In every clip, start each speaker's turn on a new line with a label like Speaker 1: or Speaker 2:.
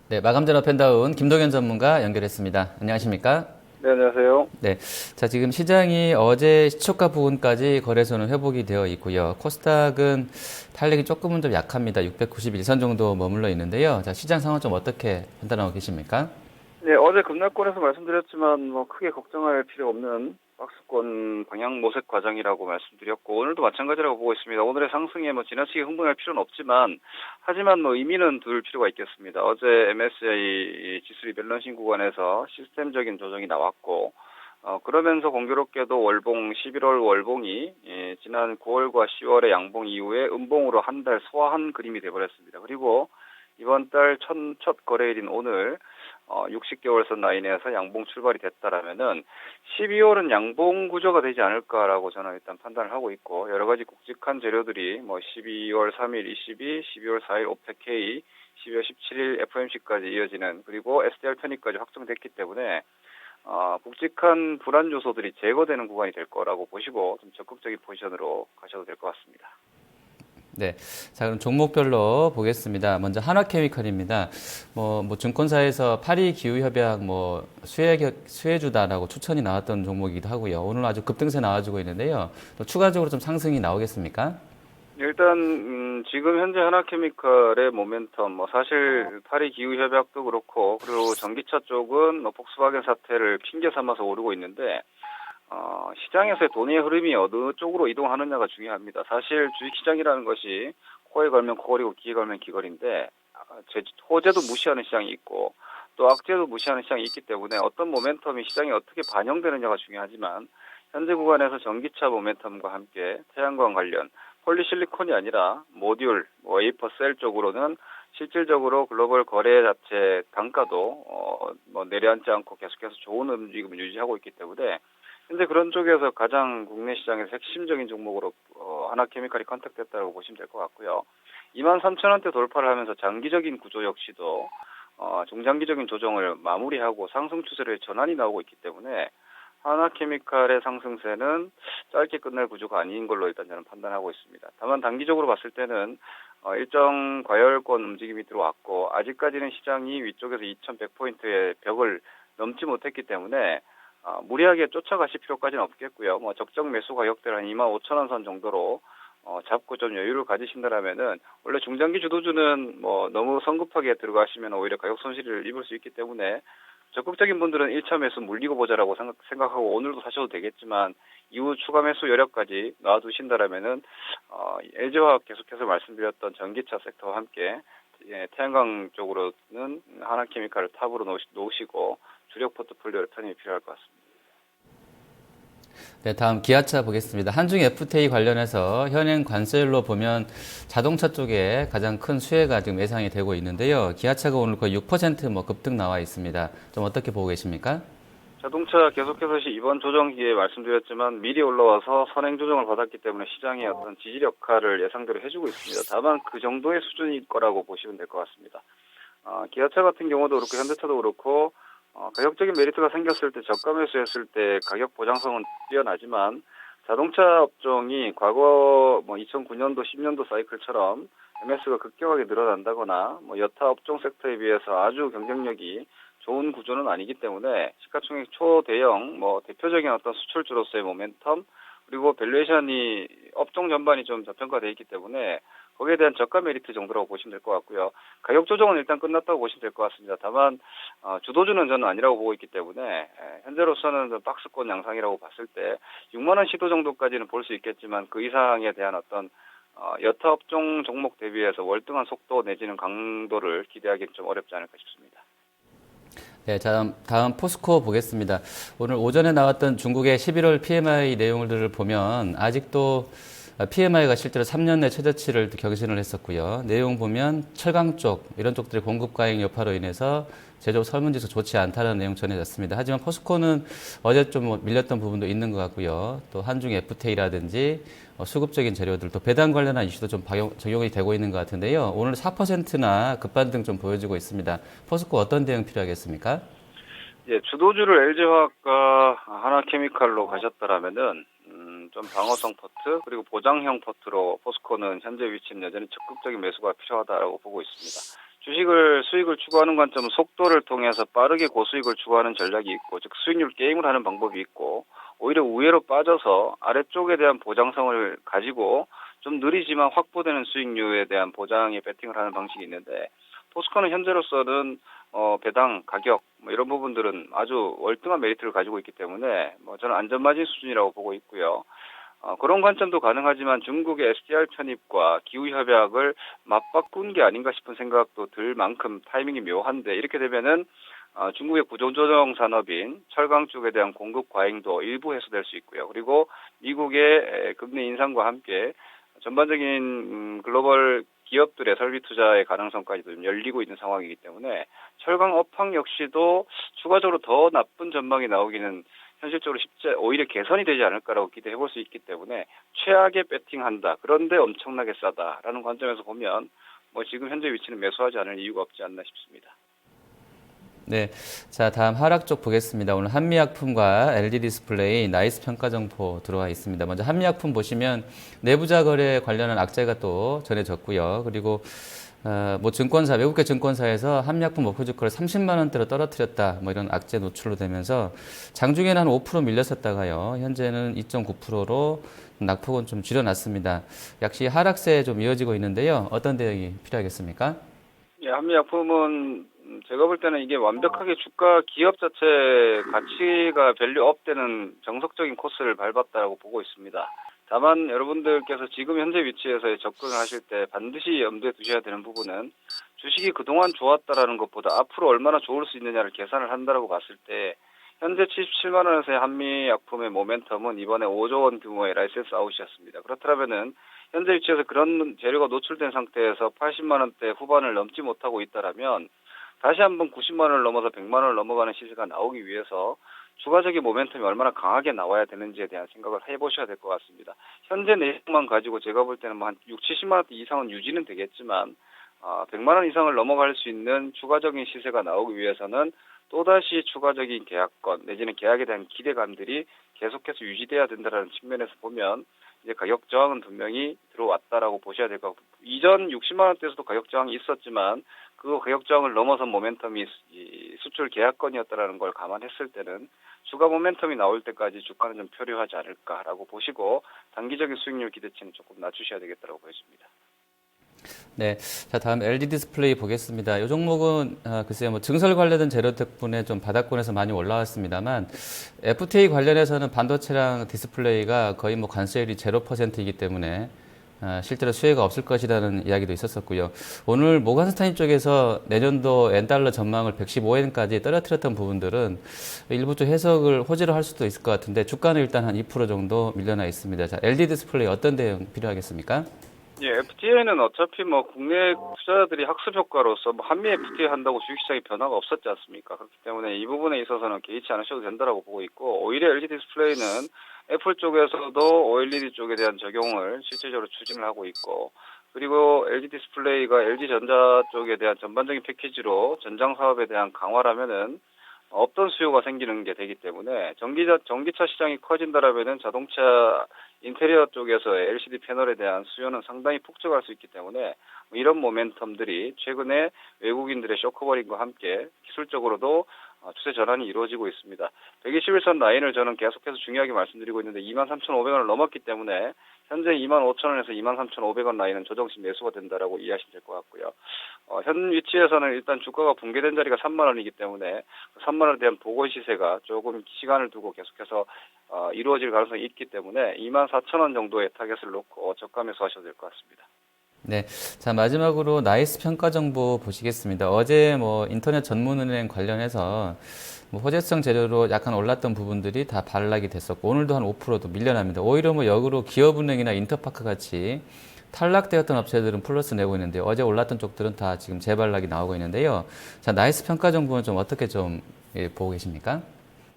Speaker 1: 네, 마감전업 펜다운 김동현 전문가 연결했습니다. 안녕하십니까?
Speaker 2: 네, 안녕하세요.
Speaker 1: 네, 자 지금 시장이 어제 시초가 부근까지 거래소는 회복이 되어 있고요. 코스닥은 탄력이 조금은 좀 약합니다. 691선 정도 머물러 있는데요. 자, 시장 상황 좀 어떻게 판단하고 계십니까?
Speaker 2: 네, 어제 급락권에서 말씀드렸지만 크게 걱정할 필요 없는 박스권 방향 모색 과정이라고 말씀드렸고 오늘도 마찬가지라고 보고 있습니다. 오늘의 상승에 지나치게 흥분할 필요는 없지만 하지만 의미는 둘 필요가 있겠습니다. 어제 MSCI 지수 리밸런싱 구간에서 시스템적인 조정이 나왔고 그러면서 공교롭게도 월봉 11월 월봉이 지난 9월과 10월의 양봉 이후에 음봉으로 한 달 소화한 그림이 되어버렸습니다. 그리고 이번 달 첫 거래일인 오늘 60개월선 라인에서 양봉 출발이 됐다라면은 12월은 양봉 구조가 되지 않을까라고 저는 일단 판단을 하고 있고 여러 가지 굵직한 재료들이 12월 3일 ECB, 12월 4일 오펙K, 12월 17일 FOMC까지 이어지는 그리고 SDR 편입까지 확정됐기 때문에 굵직한 불안 요소들이 제거되는 구간이 될 거라고 보시고 좀 적극적인 포지션으로 가셔도 될 것 같습니다.
Speaker 1: 네. 자, 그럼 종목별로 보겠습니다. 먼저 한화케미칼입니다. 증권사에서 파리 기후협약 수혜주다라고 추천이 나왔던 종목이기도 하고요. 오늘 아주 급등세 나와주고 있는데요. 또 추가적으로 좀 상승이 나오겠습니까?
Speaker 2: 일단 지금 현재 하나케미칼의 모멘텀 사실 파리 기후 협약도 그렇고 그리고 전기차 쪽은 폭스바겐 사태를 핑계 삼아서 오르고 있는데 시장에서의 돈의 흐름이 어느 쪽으로 이동하느냐가 중요합니다. 사실 주식시장이라는 것이 코에 걸면 코걸이고 귀에 걸면 귀걸인데 호재도 무시하는 시장이 있고 또 악재도 무시하는 시장이 있기 때문에 어떤 모멘텀이 시장에 어떻게 반영되느냐가 중요하지만 현재 구간에서 전기차 모멘텀과 함께 태양광 관련 폴리실리콘이 아니라 모듈, 웨이퍼 셀 쪽으로는 실질적으로 글로벌 거래 자체 단가도 내려앉지 않고 계속해서 좋은 움직임을 유지하고 있기 때문에 현재 그런 쪽에서 가장 국내 시장에서 핵심적인 종목으로 하나케미칼이 컨택됐다고 보시면 될 것 같고요. 23,000원대 돌파를 하면서 장기적인 구조 역시도 중장기적인 조정을 마무리하고 상승 추세로 전환이 나오고 있기 때문에 하나케미칼의 상승세는 짧게 끝날 구조가 아닌 걸로 일단 저는 판단하고 있습니다. 다만 단기적으로 봤을 때는 일정 과열권 움직임이 들어왔고 아직까지는 시장이 위쪽에서 2100포인트의 벽을 넘지 못했기 때문에 무리하게 쫓아가실 필요까지는 없겠고요. 적정 매수 가격대 한 25,000원 선 정도로 잡고 좀 여유를 가지신다라면은 원래 중장기 주도주는 너무 성급하게 들어가시면 오히려 가격 손실을 입을 수 있기 때문에 적극적인 분들은 1차 매수 물리고 보자라고 생각하고 오늘도 사셔도 되겠지만 이후 추가 매수 여력까지 놔두신다라면은 LG화학 계속해서 말씀드렸던 전기차 섹터와 함께 태양광 쪽으로는 하나케미칼을 탑으로 놓으시고 주력 포트폴리오를 편입이 필요할 것 같습니다.
Speaker 1: 네, 다음 기아차 보겠습니다. 한중 FTA 관련해서 현행 관세율로 보면 자동차 쪽에 가장 큰 수혜가 지금 예상이 되고 있는데요. 기아차가 오늘 거의 6% 급등 나와 있습니다. 좀 어떻게 보고 계십니까?
Speaker 2: 자동차 계속해서 이번 조정기에 말씀드렸지만 미리 올라와서 선행 조정을 받았기 때문에 시장의 어떤 지지 역할을 예상대로 해주고 있습니다. 다만 그 정도의 수준일 거라고 보시면 될 것 같습니다. 기아차 같은 경우도 그렇고 현대차도 그렇고 가격적인 메리트가 생겼을 때 저가 매수했을 때 가격 보장성은 뛰어나지만 자동차 업종이 과거 2009년도 10년도 사이클처럼 MS가 급격하게 늘어난다거나 여타 업종 섹터에 비해서 아주 경쟁력이 좋은 구조는 아니기 때문에 시가총액 초대형 대표적인 어떤 수출주로서의 모멘텀 그리고 밸류에이션이 업종 전반이 좀 저평가되어 있기 때문에 거기에 대한 저가 메리트 정도라고 보시면 될 것 같고요. 가격 조정은 일단 끝났다고 보시면 될 것 같습니다. 다만 주도주는 저는 아니라고 보고 있기 때문에 현재로서는 박스권 양상이라고 봤을 때 6만 원 시도 정도까지는 볼 수 있겠지만 그 이상에 대한 어떤 여타 업종 종목 대비해서 월등한 속도 내지는 강도를 기대하기는 좀 어렵지 않을까 싶습니다.
Speaker 1: 네, 다음 포스코 보겠습니다. 오늘 오전에 나왔던 중국의 11월 PMI 내용들을 보면 아직도 PMI가 실제로 3년 내 최저치를 경신을 했었고요. 내용 보면 철강 쪽, 이런 쪽들의 공급 과잉 여파로 인해서 제조업 설문지수 좋지 않다는 내용 전해졌습니다. 하지만 포스코는 어제 좀 밀렸던 부분도 있는 것 같고요. 또 한중 FTA라든지 수급적인 재료들, 또 배당 관련한 이슈도 좀 적용이 되고 있는 것 같은데요. 오늘 4%나 급반등 좀 보여주고 있습니다. 포스코 어떤 대응 필요하겠습니까?
Speaker 2: 예, 주도주를 LG화학과 하나케미칼로 가셨다라면은 좀 방어성 포트 그리고 보장형 포트로 포스코는 현재 위치는 여전히 적극적인 매수가 필요하다라고 보고 있습니다. 수익을 추구하는 관점은 속도를 통해서 빠르게 고수익을 추구하는 전략이 있고, 즉 수익률 게임을 하는 방법이 있고, 오히려 우회로 빠져서 아래쪽에 대한 보장성을 가지고 좀 느리지만 확보되는 수익률에 대한 보장에 베팅을 하는 방식이 있는데, 포스코는 현재로서는 배당, 가격 뭐 이런 부분들은 아주 월등한 메리트를 가지고 있기 때문에 저는 안전마진 수준이라고 보고 있고요. 그런 관점도 가능하지만 중국의 SDR 편입과 기후협약을 맞바꾼 게 아닌가 싶은 생각도 들 만큼 타이밍이 묘한데, 이렇게 되면은 중국의 구조조정 산업인 철강 쪽에 대한 공급 과잉도 일부 해소될 수 있고요. 그리고 미국의 금리 인상과 함께 전반적인 글로벌 기업들의 설비 투자의 가능성까지도 좀 열리고 있는 상황이기 때문에 철강 업황 역시도 추가적으로 더 나쁜 전망이 나오기는 현실적으로 쉽지, 오히려 개선이 되지 않을까라고 기대해 볼 수 있기 때문에 최악의 배팅한다. 그런데 엄청나게 싸다라는 관점에서 보면 지금 현재 위치는 매수하지 않을 이유가 없지 않나 싶습니다.
Speaker 1: 네. 자, 다음 하락 쪽 보겠습니다. 오늘 한미약품과 LG 디스플레이 나이스 평가 정보 들어와 있습니다. 먼저 한미약품 보시면 내부자 거래 관련한 악재가 또 전해졌고요. 그리고 증권사, 외국계 증권사에서 한미약품 목표 주가를 30만 원대로 떨어뜨렸다. 이런 악재 노출로 되면서 장중에는 한 5% 밀렸었다가요. 현재는 2.9%로 낙폭은 좀 줄여놨습니다. 역시 하락세에 좀 이어지고 있는데요. 어떤 대응이 필요하겠습니까?
Speaker 2: 예, 한미약품은 제가 볼 때는 이게 완벽하게 주가 기업 자체 가치가 밸류업 되는 정석적인 코스를 밟았다고 보고 있습니다. 다만 여러분들께서 지금 현재 위치에서 접근을 하실 때 반드시 염두에 두셔야 되는 부분은, 주식이 그동안 좋았다라는 것보다 앞으로 얼마나 좋을 수 있느냐를 계산을 한다라고 봤을 때, 현재 77만 원에서의 한미약품의 모멘텀은 이번에 5조 원 규모의 라이센스 아웃이었습니다. 그렇다면은 현재 위치에서 그런 재료가 노출된 상태에서 80만 원대 후반을 넘지 못하고 있다라면 다시 한번 90만 원을 넘어서 100만 원을 넘어가는 시세가 나오기 위해서 추가적인 모멘텀이 얼마나 강하게 나와야 되는지에 대한 생각을 해보셔야 될 것 같습니다. 현재 내용만 가지고 제가 볼 때는 한 6, 70만 원대 이상은 유지는 되겠지만 100만 원 이상을 넘어갈 수 있는 추가적인 시세가 나오기 위해서는 또다시 추가적인 계약권 내지는 계약에 대한 기대감들이 계속해서 유지돼야 된다는 측면에서 보면 이제 가격 저항은 분명히 들어왔다라고 보셔야 될 것 같고, 이전 60만 원대에서도 가격 저항이 있었지만 그 가격 저항을 넘어선 모멘텀이 수출 계약권이었다라는 걸 감안했을 때는 추가 모멘텀이 나올 때까지 주가는 좀 표류하지 않을까라고 보시고 단기적인 수익률 기대치는 조금 낮추셔야 되겠다고 보여집니다.
Speaker 1: 네. 자, 다음 LG 디스플레이 보겠습니다. 이 종목은, 글쎄요, 증설 관련된 재료 덕분에 좀 바닥권에서 많이 올라왔습니다만, FTA 관련해서는 반도체랑 디스플레이가 거의 관세율이 0%이기 때문에, 실제로 수혜가 없을 것이라는 이야기도 있었었고요. 오늘 모건스타인 쪽에서 내년도 엔달러 전망을 115엔까지 떨어뜨렸던 부분들은 일부 좀 해석을 호재로 할 수도 있을 것 같은데, 주가는 일단 한 2% 정도 밀려나 있습니다. 자, LG 디스플레이 어떤 대응 필요하겠습니까?
Speaker 2: 예, FTA는 어차피 국내 투자자들이 학습 효과로서 한미 FTA 한다고 주식시장에 변화가 없었지 않습니까? 그렇기 때문에 이 부분에 있어서는 개의치 않으셔도 된다라고 보고 있고, 오히려 LG 디스플레이는 애플 쪽에서도 OLED 쪽에 대한 적용을 실질적으로 추진을 하고 있고, 그리고 LG 디스플레이가 LG전자 쪽에 대한 전반적인 패키지로 전장 사업에 대한 강화라면은 없던 수요가 생기는 게 되기 때문에 전기차 시장이 커진다라면은 자동차 인테리어 쪽에서의 LCD 패널에 대한 수요는 상당히 폭증할 수 있기 때문에 이런 모멘텀들이 최근에 외국인들의 쇼커버링과 함께 기술적으로도 추세 전환이 이루어지고 있습니다. 121선 라인을 저는 계속해서 중요하게 말씀드리고 있는데 23,500원을 넘었기 때문에 현재 25,000원에서 23,500원 라인은 조정식 매수가 된다라고 이해하시면 될 것 같고요. 현 위치에서는 일단 주가가 붕괴된 자리가 3만 원이기 때문에 3만 원에 대한 복원 시세가 조금 시간을 두고 계속해서 이루어질 가능성이 있기 때문에 24,000원 정도의 타겟을 놓고 저가 매수하셔도 될 것 같습니다.
Speaker 1: 네. 자, 마지막으로 나이스 평가 정보 보시겠습니다. 어제 인터넷 전문은행 관련해서 호재성 재료로 약간 올랐던 부분들이 다 반락이 됐었고, 오늘도 한 5%도 밀려납니다. 오히려 역으로 기업은행이나 인터파크 같이 탈락되었던 업체들은 플러스 내고 있는데, 어제 올랐던 쪽들은 다 지금 재반락이 나오고 있는데요. 자, 나이스 평가 정보는 좀 어떻게 보고 계십니까?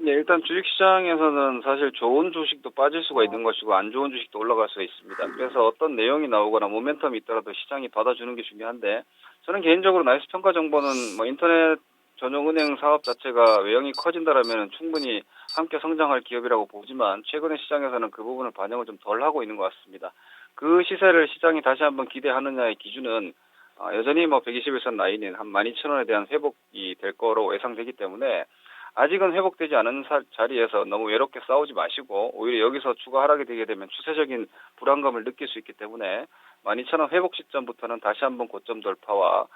Speaker 2: 네, 일단 주식시장에서는 사실 좋은 주식도 빠질 수가 있는 것이고 안 좋은 주식도 올라갈 수가 있습니다. 그래서 어떤 내용이 나오거나 모멘텀이 있더라도 시장이 받아주는 게 중요한데, 저는 개인적으로 나이스 평가 정보는 인터넷 전용 은행 사업 자체가 외형이 커진다라면 충분히 함께 성장할 기업이라고 보지만, 최근에 시장에서는 그 부분을 반영을 좀 덜 하고 있는 것 같습니다. 그 시세를 시장이 다시 한번 기대하느냐의 기준은 여전히 뭐 121선 라인인 한 12,000원에 대한 회복이 될 거로 예상되기 때문에 아직은 회복되지 않은 자리에서 너무 외롭게 싸우지 마시고 오히려 여기서 추가 하락이 되게 되면 추세적인 불안감을 느낄 수 있기 때문에 12,000원 회복 시점부터는 다시 한번 고점 돌파와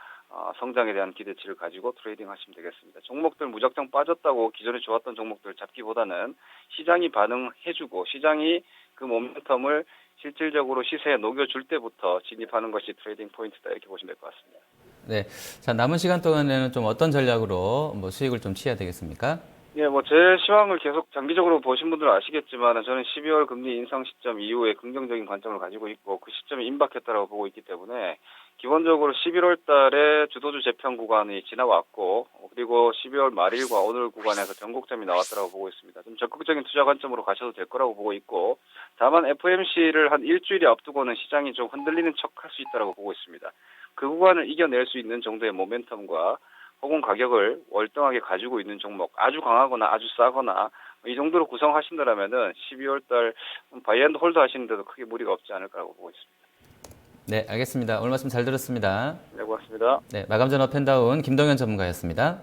Speaker 2: 성장에 대한 기대치를 가지고 트레이딩 하시면 되겠습니다. 종목들 무작정 빠졌다고 기존에 좋았던 종목들 잡기보다는 시장이 반응해주고 시장이 그 모멘텀을 실질적으로 시세에 녹여줄 때부터 진입하는 것이 트레이딩 포인트다 이렇게 보시면 될 것 같습니다.
Speaker 1: 네. 자, 남은 시간 동안에는 좀 어떤 전략으로 뭐 수익을 좀 취해야 되겠습니까?
Speaker 2: 예, 뭐 제 시황을 계속 장기적으로 보신 분들은 아시겠지만 저는 12월 금리 인상 시점 이후에 긍정적인 관점을 가지고 있고 그 시점에 임박했다라고 보고 있기 때문에 기본적으로 11월 달에 주도주 재편 구간이 지나왔고 그리고 12월 말일과 오늘 구간에서 변곡점이 나왔다라고 보고 있습니다. 좀 적극적인 투자 관점으로 가셔도 될 거라고 보고 있고 다만 FOMC를 한 일주일이 앞두고는 시장이 좀 흔들리는 척 할 수 있다라고 보고 있습니다. 그 구간을 이겨낼 수 있는 정도의 모멘텀과 혹은 가격을 월등하게 가지고 있는 종목, 아주 강하거나 아주 싸거나 이 정도로 구성하신다면은 12월 달 바이앤드 홀드 하시는데도 크게 무리가 없지 않을까라고 보고 있습니다.
Speaker 1: 네, 알겠습니다. 오늘 말씀 잘 들었습니다.
Speaker 2: 네, 고맙습니다.
Speaker 1: 네, 마감 전업 펜다운 김동현 전문가였습니다.